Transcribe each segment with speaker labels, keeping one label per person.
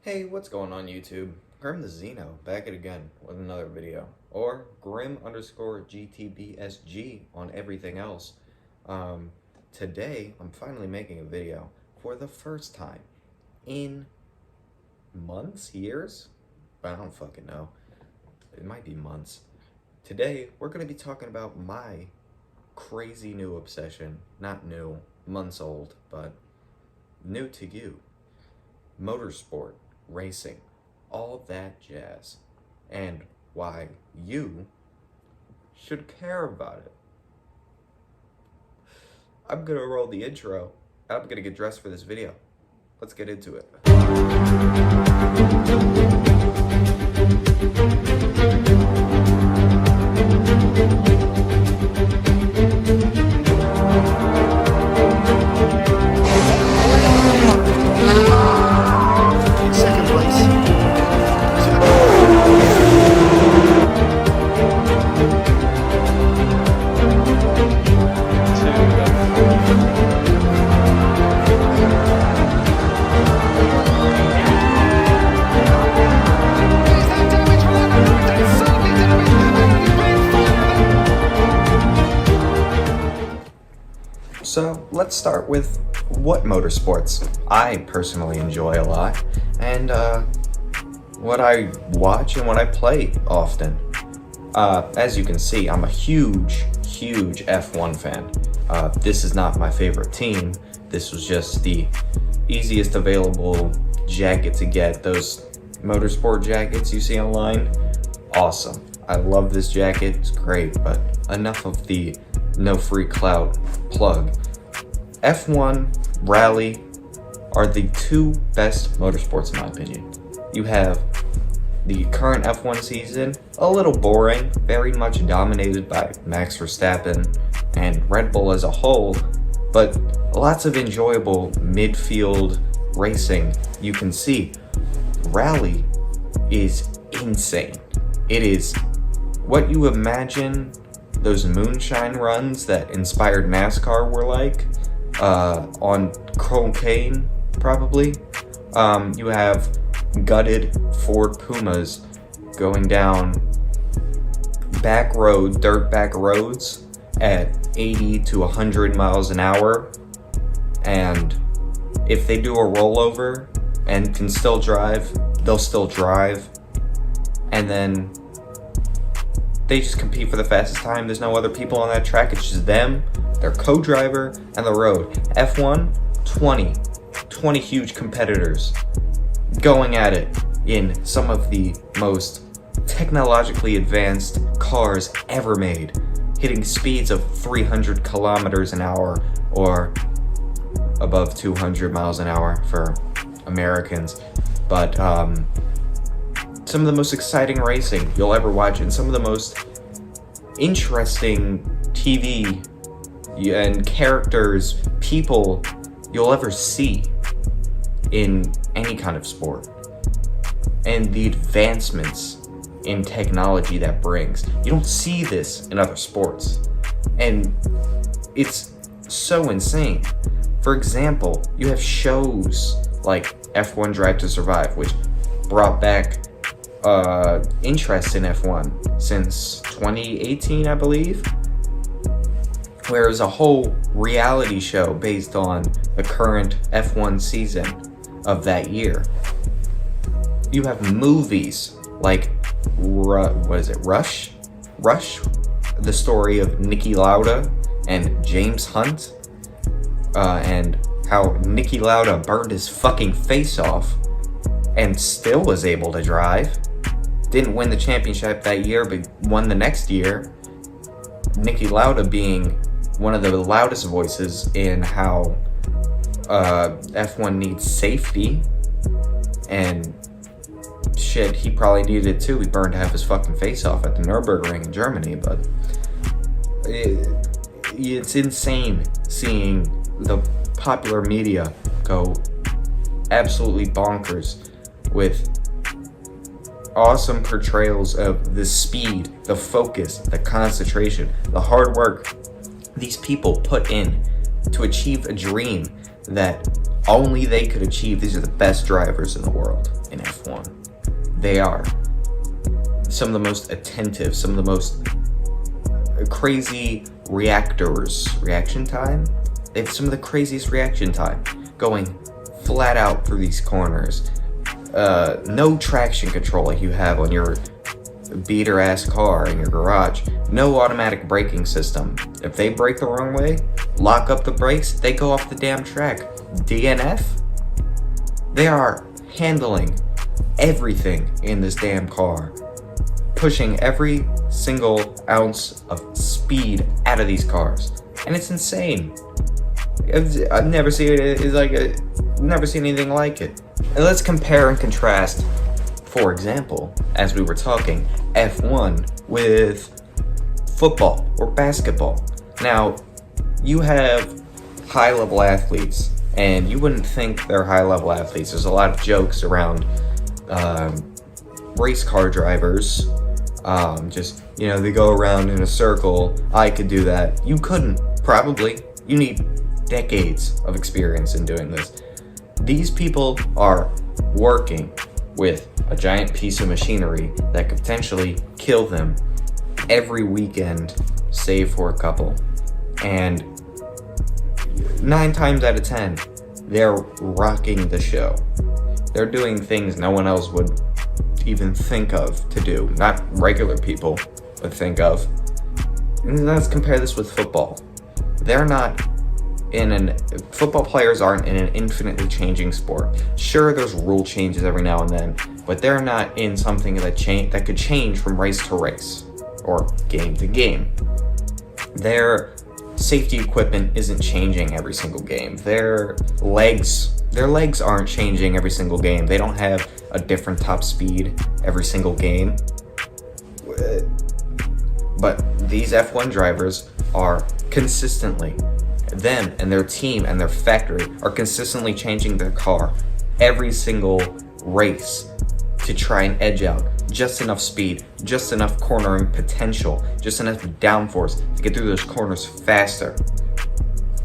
Speaker 1: Hey, what's going on YouTube? Grim the Xeno, back at again with another video. Or Grim_GTBSG on everything else. Today, I'm finally making a video for the first time in months, years? But I don't fucking know. It might be months. Today, we're going to be talking about my crazy new obsession. Not new, months old, but new to you. Motorsport. Racing, all that jazz, and why you should care about it. I'm gonna roll the intro. I'm gonna get dressed for this video. Let's get into it. So let's start with what motorsports I personally enjoy a lot, and what I watch and what I play often. As you can see, I'm a huge F1 fan. This is not my favorite team. This was just the easiest available jacket to get. Those motorsport jackets you see online, awesome. I love this jacket, it's great, but enough of the no free clout plug. F1, Rally are the two best motorsports in my opinion. You have the current F1 season, a little boring, very much dominated by Max Verstappen and Red Bull as a whole, but lots of enjoyable midfield racing you can see. Rally is insane. It is what you imagine those moonshine runs that inspired NASCAR were like, on cocaine, probably. You have gutted Ford Pumas going down dirt back roads at 80 to 100 miles an hour, and if they do a rollover and can still drive, they'll still drive, and then they just compete for the fastest time. There's no other people on that track, it's just them, their co-driver, and the road. F1, 20 huge competitors going at it in some of the most technologically advanced cars ever made, hitting speeds of 300 kilometers an hour or above 200 miles an hour for Americans. But some of the most exciting racing you'll ever watch, and some of the most interesting TV and characters, people you'll ever see in any kind of sport, and the advancements in technology that brings. You don't see this in other sports, and it's so insane. For example, you have shows like F1 Drive to Survive, which brought back interest in F1 since 2018, I believe, where it was a whole reality show based on the current F1 season of that year. You have movies like Rush, the story of Niki Lauda and James Hunt, and how Niki Lauda burned his fucking face off and still was able to drive. Didn't win the championship that year, but won the next year. Niki Lauda being one of the loudest voices in how F1 needs safety, and shit, he probably needed it too. He burned half his fucking face off at the Nürburgring in Germany, but it's insane seeing the popular media go absolutely bonkers with awesome portrayals of the speed, the focus, the concentration, the hard work these people put in to achieve a dream that only they could achieve. These are the best drivers in the world in F1. They are some of the most attentive, some of the most crazy reaction time. They have some of the craziest reaction time, going flat out through these corners. No traction control like you have on your beater ass car in your garage. No automatic braking system. If they brake the wrong way, lock up the brakes, they go off the damn track. DNF? They are handling everything in this damn car, pushing every single ounce of speed out of these cars, and it's insane. I've never seen it. Never seen anything like it. And let's compare and contrast. For example, as we were talking, F1 with football or basketball. Now, you have high-level athletes, and you wouldn't think they're high-level athletes. There's a lot of jokes around race car drivers. They go around in a circle. I could do that. You couldn't, probably. You need decades of experience in doing this. These people are working with a giant piece of machinery that could potentially kill them every weekend, save for a couple. And 9 times out of 10, they're rocking the show. They're doing things no one else would even think of to do. Not regular people would think of. And let's compare this with football. Football players aren't in an infinitely changing sport. Sure, there's rule changes every now and then, but they're not in something that could change from race to race or game to game. Their safety equipment isn't changing every single game. Their legs aren't changing every single game. They don't have a different top speed every single game. But these F1 drivers are consistently, them and their team and their factory are consistently changing their car every single race to try and edge out just enough speed, just enough cornering potential, just enough downforce to get through those corners faster.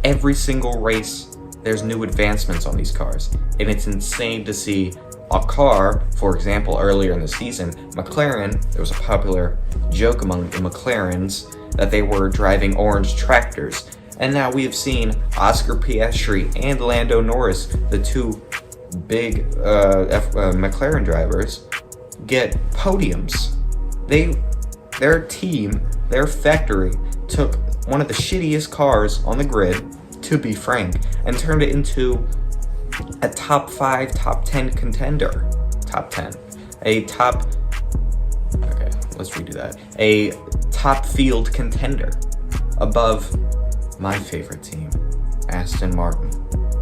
Speaker 1: Every single race, there's new advancements on these cars, and it's insane to see a car. For example, earlier in the season, McLaren, there was a popular joke among the McLarens that they were driving orange tractors. And now we have seen Oscar Piastri and Lando Norris, the two big McLaren drivers, get podiums. Their team, their factory, took one of the shittiest cars on the grid, to be frank, and turned it into a top 5, top 10 contender. Top 10. A top field contender. Above my favorite team, Aston Martin.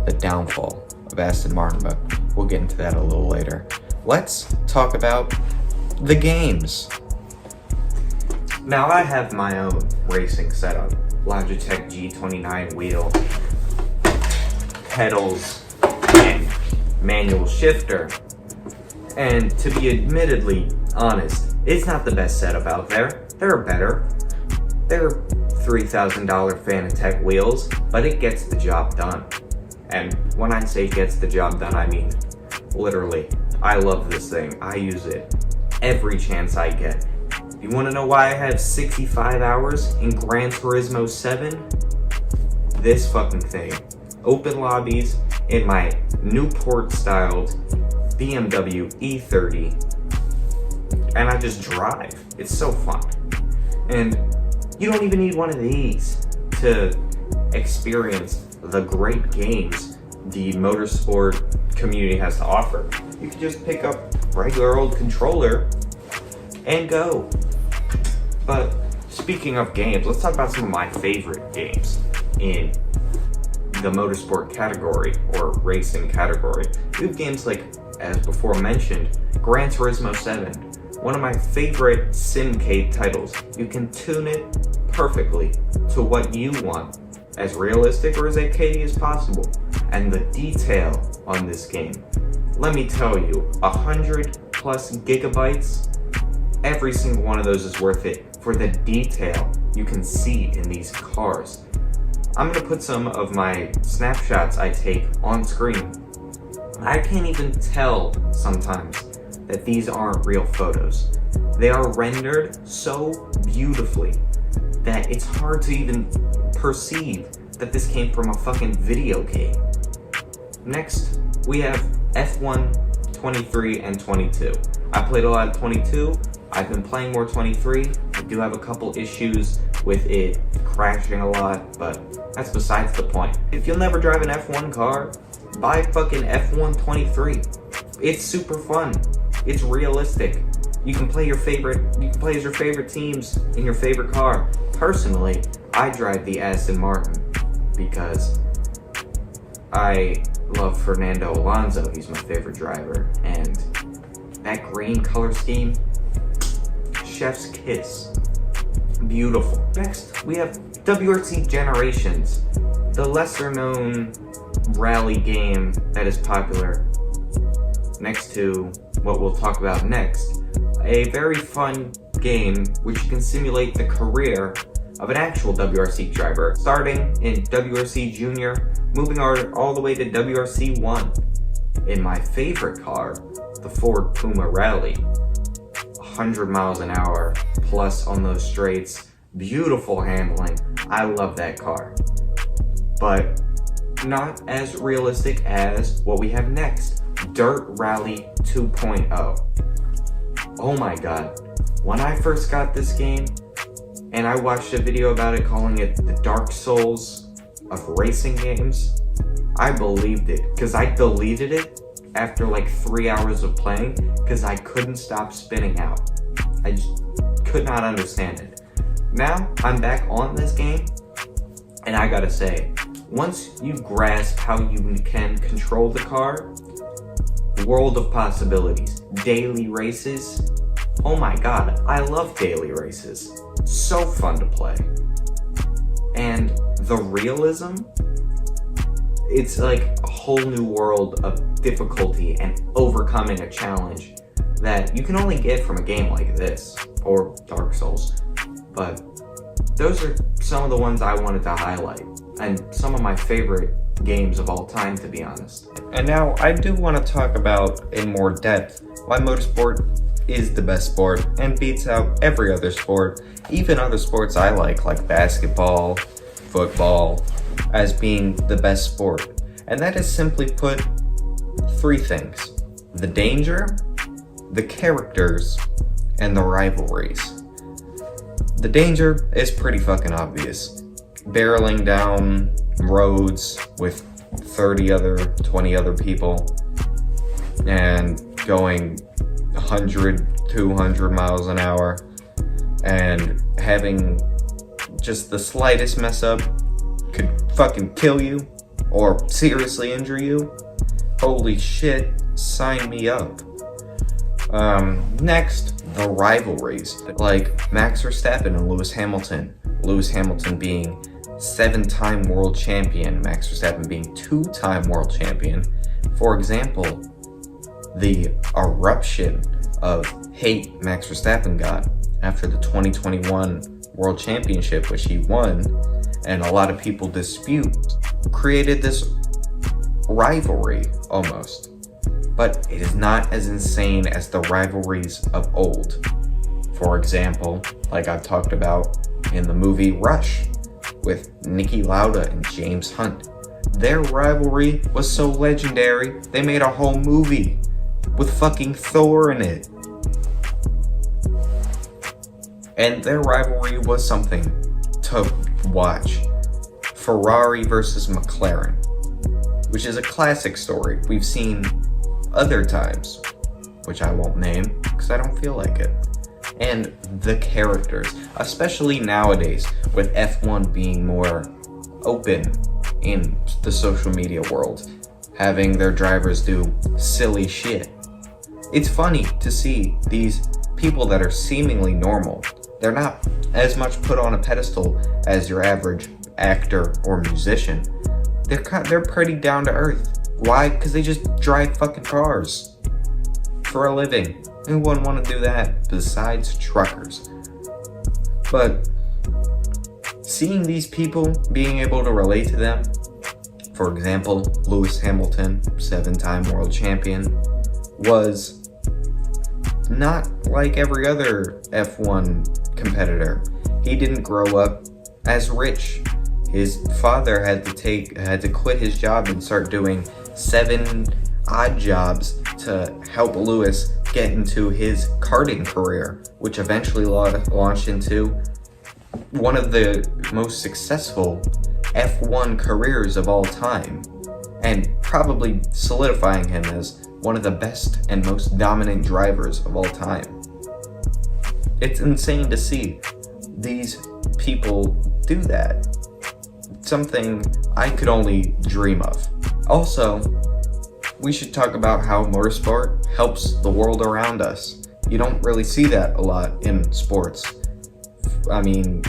Speaker 1: The downfall of Aston Martin, but we'll get into that a little later. Let's talk about the games. Now, I have my own racing setup. Logitech G29 wheel, pedals, and manual shifter. And to be admittedly honest, it's not the best setup out there. There are better. There are $3,000 Fanatec wheels, but it gets the job done. And when I say gets the job done, I mean literally. I love this thing. I use it every chance I get. You want to know why I have 65 hours in Gran Turismo 7? This fucking thing. Open lobbies in my Newport-styled BMW E30, and I just drive. It's so fun. And you don't even need one of these to experience the great games the motorsport community has to offer. You can just pick up a regular old controller and go. But speaking of games, let's talk about some of my favorite games in the motorsport category or racing category. We have games like, as before mentioned, Gran Turismo 7. One of my favorite simcade titles. You can tune it perfectly to what you want, as realistic or as arcadey as possible. And the detail on this game, let me tell you, 100 plus gigabytes, every single one of those is worth it for the detail you can see in these cars. I'm gonna put some of my snapshots I take on screen. I can't even tell sometimes that these aren't real photos. They are rendered so beautifully that it's hard to even perceive that this came from a fucking video game. Next, we have F1 23 and 22. I played a lot of 22. I've been playing more 23. I do have a couple issues with it crashing a lot, but that's besides the point. If you'll never drive an F1 car, buy fucking F1 23. It's super fun. It's realistic. You can play as your favorite teams in your favorite car. Personally, I drive the Aston Martin because I love Fernando Alonso. He's my favorite driver, and that green color scheme, chef's kiss. Beautiful. Next, we have WRC Generations, the lesser known rally game that is popular next to what we'll talk about next. A very fun game which can simulate the career of an actual WRC driver, starting in WRC Junior, moving all the way to WRC 1. In my favorite car, the Ford Puma Rally, 100 miles an hour plus on those straights, beautiful handling. I love that car, but not as realistic as what we have next, Dirt Rally 2.0. Oh my god, when I first got this game and I watched a video about it calling it the Dark Souls of racing games, I believed it, because I deleted it after like 3 hours of playing because I couldn't stop spinning out. I just could not understand it. Now I'm back on this game, and I gotta say, once you grasp how you can control the car, world of possibilities. Daily races, oh my god, I love daily races. So fun to play. And the realism, it's like a whole new world of difficulty and overcoming a challenge that you can only get from a game like this, or Dark Souls. But those are some of the ones I wanted to highlight, and some of my favorite games of all time, to be honest. And now I do want to talk about in more depth why motorsport is the best sport and beats out every other sport, even other sports I like basketball, football, as being the best sport. And that is simply put, 3 things: the danger, the characters, and the rivalries. The danger is pretty fucking obvious. Barreling down roads with 20 other people and going 100, 200 miles an hour, and having just the slightest mess up could fucking kill you or seriously injure you. Holy shit, sign me up. Next, the rivalries, like Max Verstappen and Lewis Hamilton. Lewis Hamilton being 7-time world champion, Max Verstappen being 2-time world champion. For example, the eruption of hate Max Verstappen got after the 2021 World Championship, which he won, and a lot of people dispute, created this rivalry almost. But it is not as insane as the rivalries of old. For example, like I've talked about in the movie Rush with Niki Lauda and James Hunt. Their rivalry was so legendary, they made a whole movie with fucking Thor in it. And their rivalry was something to watch. Ferrari versus McLaren, which is a classic story we've seen other times, which I won't name because I don't feel like it. And the characters, especially nowadays with F1 being more open in the social media world, having their drivers do silly shit. It's funny to see these people that are seemingly normal. They're not as much put on a pedestal as your average actor or musician. They're pretty down to earth. Why? Because they just drive fucking cars for a living. Who wouldn't want to do that besides truckers? But seeing these people, being able to relate to them, for example, Lewis Hamilton, 7-time world champion, was not like every other F1 competitor. He didn't grow up as rich. His father had to quit his job and start doing 7 odd jobs to help Lewis get into his karting career, which eventually launched into one of the most successful F1 careers of all time, and probably solidifying him as one of the best and most dominant drivers of all time. It's insane to see these people do that. Something I could only dream of. Also, we should talk about how motorsport helps the world around us. You don't really see that a lot in sports. I mean,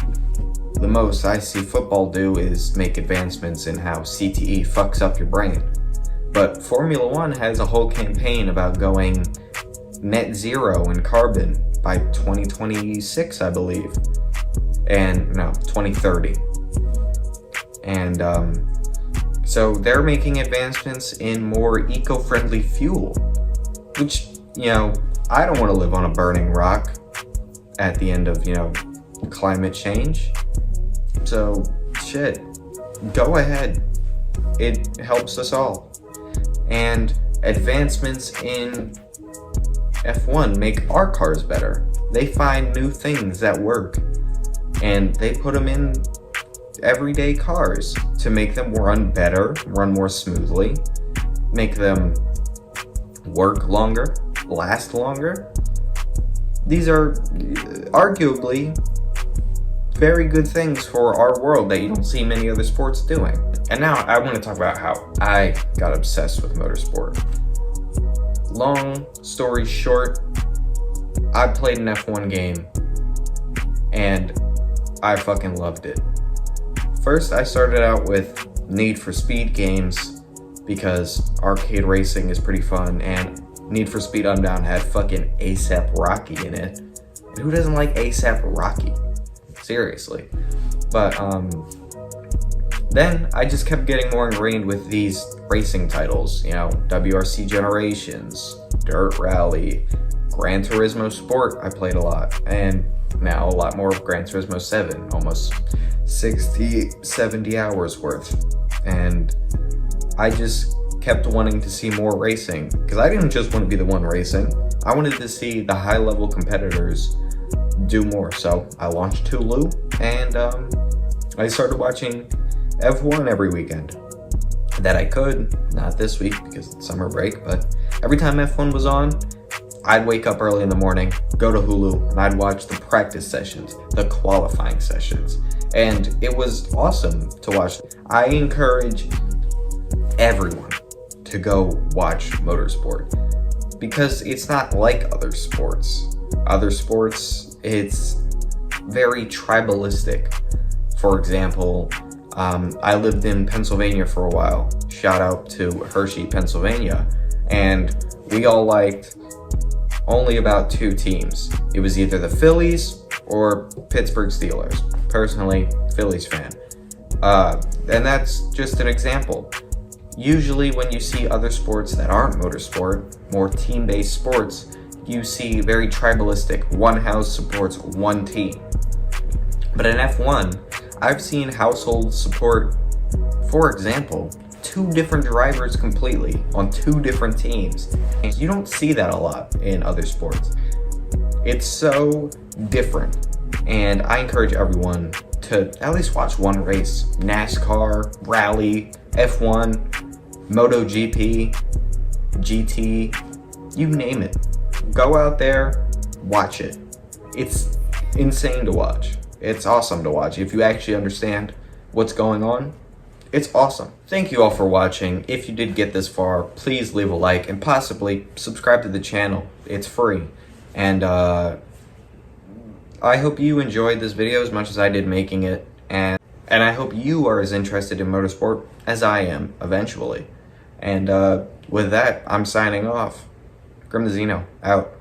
Speaker 1: the most I see football do is make advancements in how CTE fucks up your brain. But Formula One has a whole campaign about going net zero in carbon by 2026, I believe. And no, 2030. And so they're making advancements in more eco-friendly fuel, which, you know, I don't want to live on a burning rock at the end of, you know, climate change. So, shit, go ahead. It helps us all. And advancements in F1 make our cars better. They find new things that work, and they put them in everyday cars to make them run better, run more smoothly, make them work longer, last longer. These are arguably very good things for our world that you don't see many other sports doing. And now I want to talk about how I got obsessed with motorsport. Long story short, I played an F1 game and I fucking loved it. First, I started out with Need for Speed games because arcade racing is pretty fun, and Need for Speed Unbound had fucking A$AP Rocky in it. And who doesn't like A$AP Rocky? Seriously. But then I just kept getting more ingrained with these racing titles, you know, WRC Generations, Dirt Rally, Gran Turismo Sport I played a lot, and now a lot more of Gran Turismo 7, almost 60, 70 hours worth. And I just kept wanting to see more racing, because I didn't just want to be the one racing. I wanted to see the high-level competitors do more. So I launched Hulu, and I started watching F1 every weekend that I could. Not this week because it's summer break, but every time F1 was on, I'd wake up early in the morning, go to Hulu, and I'd watch the practice sessions, the qualifying sessions, and it was awesome to watch. I encourage everyone to go watch motorsport because it's not like other sports. Other sports, it's very tribalistic. For example, I lived in Pennsylvania for a while. Shout out to Hershey, Pennsylvania, and we all liked only about 2 teams. It was either the Phillies or Pittsburgh Steelers. Personally, Phillies fan. And that's just an example. Usually when you see other sports that aren't motorsport, more team-based sports, you see very tribalistic. One house supports one team. But in F1, I've seen households support, for example, 2 different drivers completely on 2 different teams. And you don't see that a lot in other sports. It's so different. And I encourage everyone to at least watch one race. NASCAR, Rally, F1, MotoGP, GT, you name it. Go out there, watch it. It's insane to watch. It's awesome to watch. If you actually understand what's going on, it's awesome. Thank you all for watching. If you did get this far, please leave a like and possibly subscribe to the channel. It's free. And I hope you enjoyed this video as much as I did making it. And I hope you are as interested in motorsport as I am eventually. And with that, I'm signing off. Grim the Xeno, out.